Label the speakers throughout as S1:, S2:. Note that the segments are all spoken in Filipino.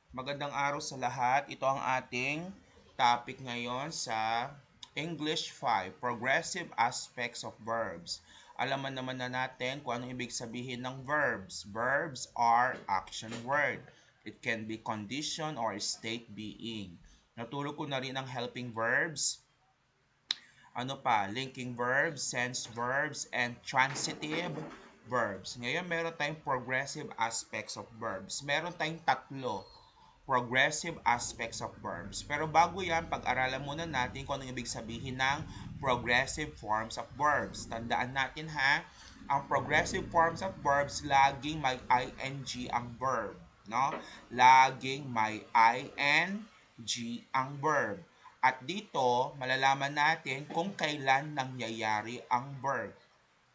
S1: Magandang araw sa lahat. Ito ang ating topic ngayon sa English 5, Progressive Aspects of Verbs. Alaman naman na natin kung anong ibig sabihin ng verbs. Verbs are action word. It can be condition or state being. Natulog ko na rin ang helping verbs, linking verbs, sense verbs, and transitive verbs. Ngayon, meron tayong progressive aspects of verbs. Meron tayong tatlo progressive aspects of verbs. Pero bago yan, pag-aralan muna natin kung anong ibig sabihin ng progressive forms of verbs. Tandaan natin ha, ang progressive forms of verbs, laging may ing ang verb. No? Laging may ing ang verb. At dito, malalaman natin kung kailan nangyayari ang verb.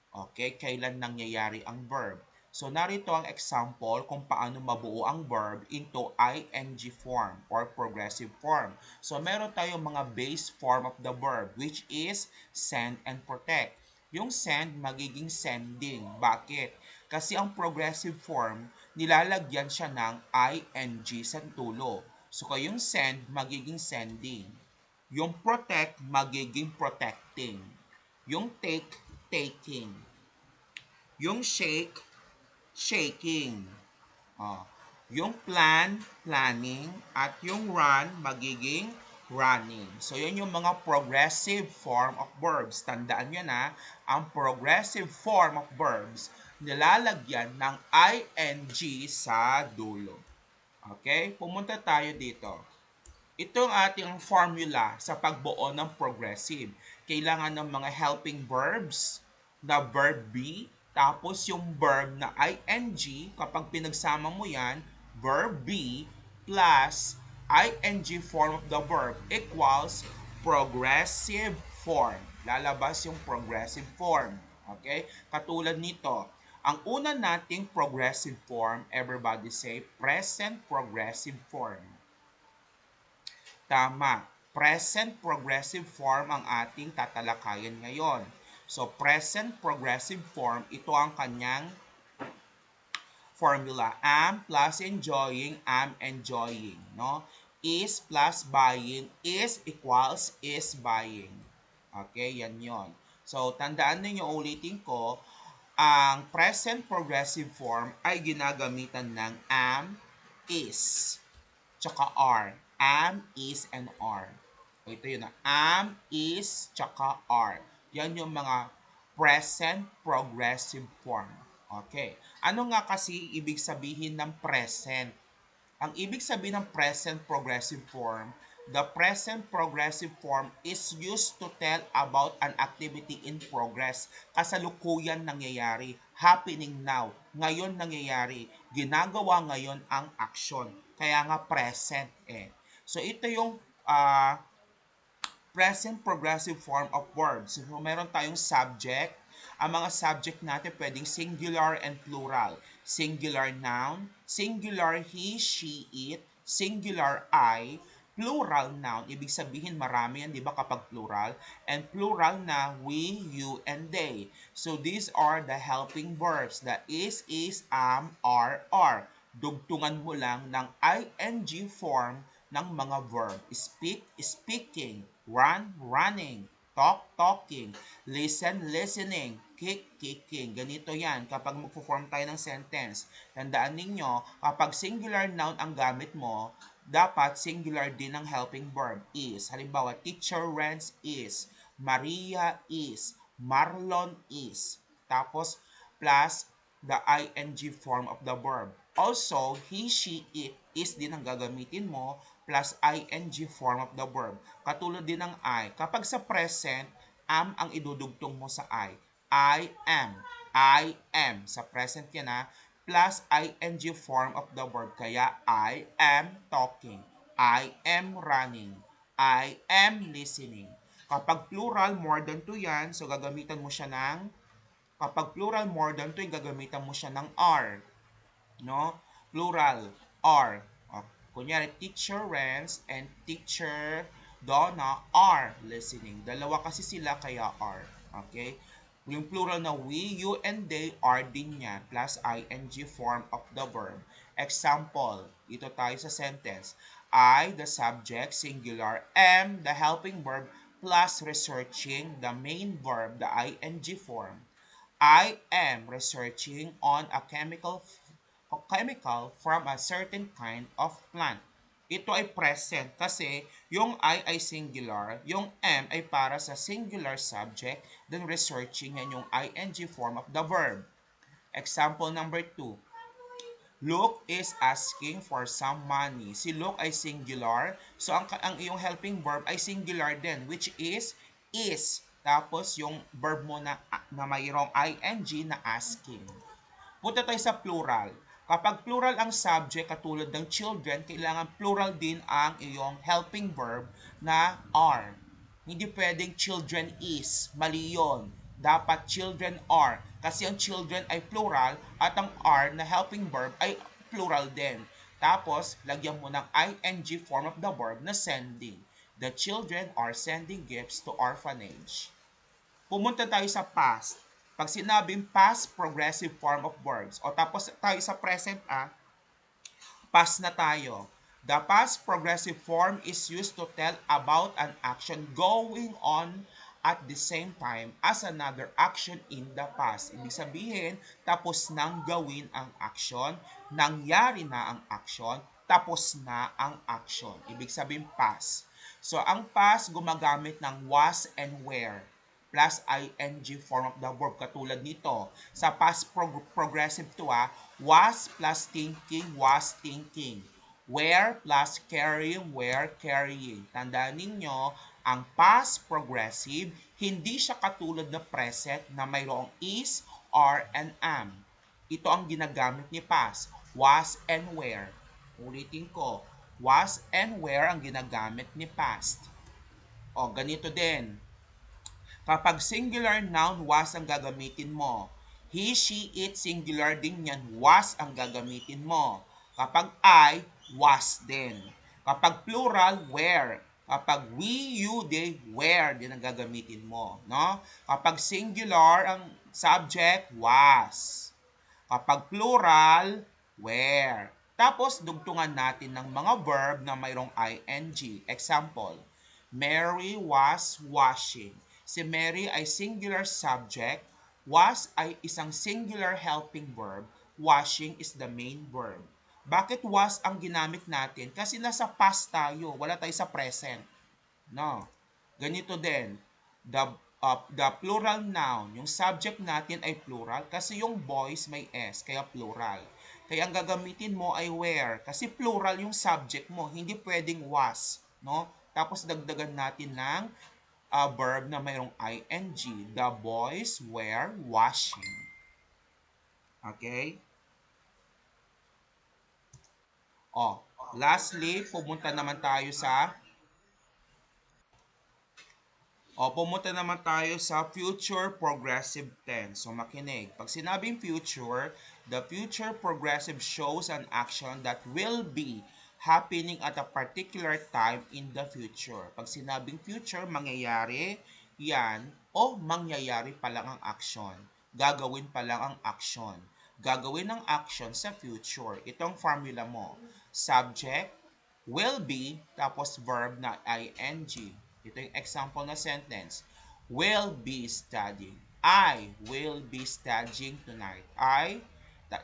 S1: Okay, kailan nangyayari ang verb. So narito ang example kung paano mabuo ang verb into ing form or progressive form. So meron tayong mga base form of the verb which is send and protect. Yung send magiging sending. Bakit? Kasi ang progressive form, nilalagyan siya ng ing sa tulo. So kayong send magiging sending. Yung protect magiging protecting. Yung take, taking. Yung shake, shaking. Oh. Yung plan, planning. At yung run, magiging running. So, yun yung mga progressive form of verbs. Tandaan nyo na, ang progressive form of verbs, nilalagyan ng ing sa dulo. Okay? Pumunta tayo dito. Ito ang ating formula sa pagbuo ng progressive. Kailangan ng mga helping verbs na verb be, tapos yung verb na ing, kapag pinagsama mo yan, verb be plus ing form of the verb equals progressive form. Lalabas yung progressive form. Okay? Katulad nito, ang una nating progressive form, everybody say present progressive form. Tama. Present progressive form ang ating tatalakayin ngayon. So, present progressive form, ito ang kanyang formula. Am plus enjoying, am enjoying. No? Is plus buying, is equals is buying. Okay, yan yon. So, tandaan ninyo, ulitin ko, ang present progressive form ay ginagamitan ng am, is, tsaka are. Am, is, and are. Ito yun na. Am, is, tsaka are. Yan yung mga present progressive form. Okay. Ano nga kasi ibig sabihin ng present? Ang ibig sabihin ng present progressive form, the present progressive form is used to tell about an activity in progress. Kasalukuyan nangyayari, happening now, ngayon nangyayari, ginagawa ngayon ang action. Kaya nga present eh. So ito yung uh, present progressive form of words. So meron tayong subject. Ang mga subject natin pwedeng singular and plural. Singular noun, singular he, she, it, singular I, plural noun. Ibig sabihin marami yan, di ba, kapag plural? And plural na we, you, and they. So these are the helping verbs. The is, are. Dugtungan mo lang ng ing form ng mga verb. Speak, speaking. Run, running. Talk, talking. Listen, listening. Kick, kicking. Ganito yan kapag magpo-form tayo ng sentence. Tandaan ninyo, kapag singular noun ang gamit mo, dapat singular din ang helping verb is. Halimbawa, teacher Renz is. Maria is. Marlon is. Tapos, plus the ing form of the verb. Also, he, she, it is din ang gagamitin mo plus ing form of the verb. Katulad din ng I. Kapag sa present, am ang idudugtong mo sa I. I am. I am. Sa present yan ha. Plus ing form of the verb. Kaya I am talking. I am running. I am listening. Kapag plural, more than 2 yan, so gagamitan mo siya ng, kapag plural, more than 2, gagamitan mo siya ng are. No? Plural, are. O, kunyari, teacher Renz and teacher Donna are listening. Dalawa kasi sila kaya are. Okay? Yung plural na we, you, and they are din yan plus ing form of the verb. Example, Dito tayo sa sentence. I, the subject, singular, am, the helping verb, plus researching, the main verb, the ing form. I am researching on a chemical from a certain kind of plant. Ito ay present kasi yung I ay singular, yung am ay para sa singular subject, then researching yan yung ing form of the verb. Example number 2. Luke is asking for some money. Si Luke ay singular, so ang iyong helping verb ay singular din, which is. Tapos yung verb mo na mayroong ing na asking. Punta tayo sa plural. Kapag plural ang subject katulad ng children, kailangan plural din ang iyong helping verb na are. Hindi pwedeng children is. Mali yun. Dapat children are. Kasi ang children ay plural at ang are na helping verb ay plural din. Tapos, lagyan mo ng ing form of the verb na sending. The children are sending gifts to orphanage. Pumunta tayo sa past. Pag sinabing past progressive form of verbs, o tapos tayo sa present, past na tayo. The past progressive form is used to tell about an action going on at the same time as another action in the past. Ibig sabihin, tapos nang gawin ang action, nangyari na ang action, tapos na ang action. Ibig sabihin past. So, ang past gumagamit ng was and were plus ing form of the verb katulad nito. Sa past progressive to was plus thinking, was thinking. Were plus carrying, were carrying. Tandaan ninyo, ang past progressive, hindi siya katulad na present na mayroong is, are, and am. Ito ang ginagamit ni past, was and were. Ulitin ko, was and were ang ginagamit ni past. O, ganito din. Kapag singular noun, was ang gagamitin mo. He, she, it, singular din yan, was ang gagamitin mo. Kapag I, was din. Kapag plural, were. Kapag we, you, they, were din ang gagamitin mo. No? Kapag singular ang subject, was. Kapag plural, were. Tapos, dugtungan natin ng mga verb na mayroong ing. Example, Mary was washing. Si Mary ay singular subject, was ay isang singular helping verb, washing is the main verb. Bakit was ang ginamit natin? Kasi nasa past tayo, wala tayo sa present. No. Ganito din, the plural noun, yung subject natin ay plural kasi yung boys may s, kaya plural. Kaya ang gagamitin mo ay were kasi plural yung subject mo, hindi pwedeng was, no? Tapos dagdagan natin ng verb na mayroong ing. The boys were washing. Okay? Lastly, pumunta naman tayo sa future progressive tense. So, makinig. Pag sinabing future, the future progressive shows an action that will be happening at a particular time in the future. Pag sinabing future, mangyayari yan o mangyayari pa lang ang action. Gagawin pa lang ang action. Gagawin ng action sa future. Itong formula mo. Subject, will be, tapos verb na ing. Ito yung example na sentence. Will be studying. I will be studying tonight. I,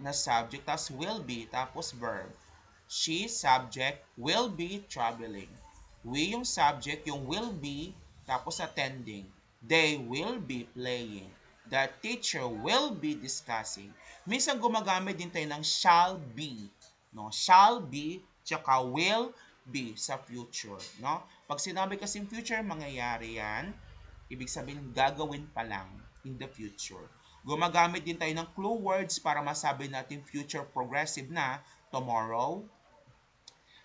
S1: na subject, tapos will be, tapos verb. She, subject, will be traveling. We, yung subject, yung will be, tapos attending. They will be playing. The teacher will be discussing. Minsan gumagamit din tayo ng shall be. No? Shall be, tsaka will be sa future. No? Pag sinabi kasing future, mangyayari yan. Ibig sabihin, gagawin pa lang in the future. Gumagamit din tayo ng clue words para masabi natin future progressive na tomorrow,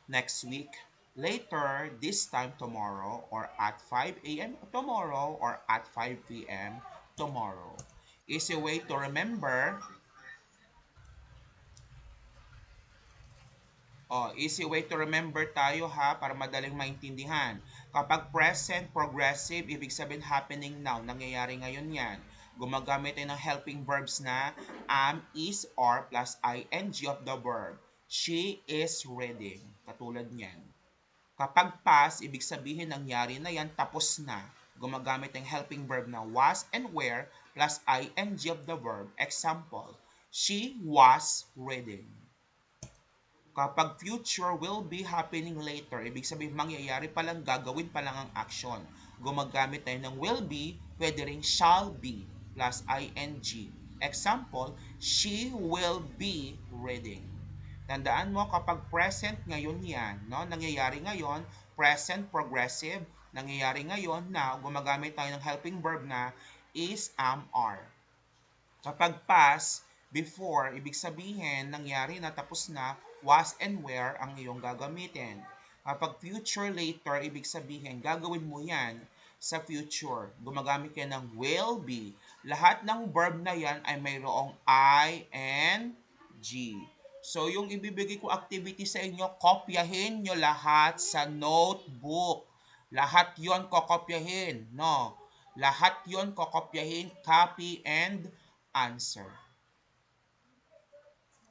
S1: next week, later, this time tomorrow, or at 5 a.m. tomorrow, or at 5 p.m. tomorrow. Easy way to remember. Easy way to remember tayo para madaling maintindihan. Kapag present progressive, ibig sabihin happening now, nangyayari ngayon yan. Gumagamit tayo ng helping verbs na am, is, or plus ing of the verb. She is reading. Katulad niyan. Kapag past, ibig sabihin nangyari na yan, tapos na. Gumagamit ng helping verb na was and were plus ing of the verb. Example, she was reading. Kapag future will be happening later, ibig sabihin mangyayari pa lang, gagawin pa lang ang action. Gumagamit tayo ng will be, pwede rin shall be plus ing. Example, she will be reading. Tandaan mo kapag present ngayon yan, no? Nangyayari ngayon, present progressive, nangyayari ngayon na gumagamit tayo ng helping verb na is, am, are. Kapag past, before, ibig sabihin, nangyari na tapos na, was and were ang iyong gagamitin. Kapag future later, ibig sabihin, gagawin mo yan sa future. Gumagamit ka ng will be. Lahat ng verb na yan ay mayroong I and G. So, yung ibibigay ko activity sa inyo, kopyahin nyo lahat sa notebook. Lahat yon kokopyahin, no? Lahat yon kokopyahin, copy and answer.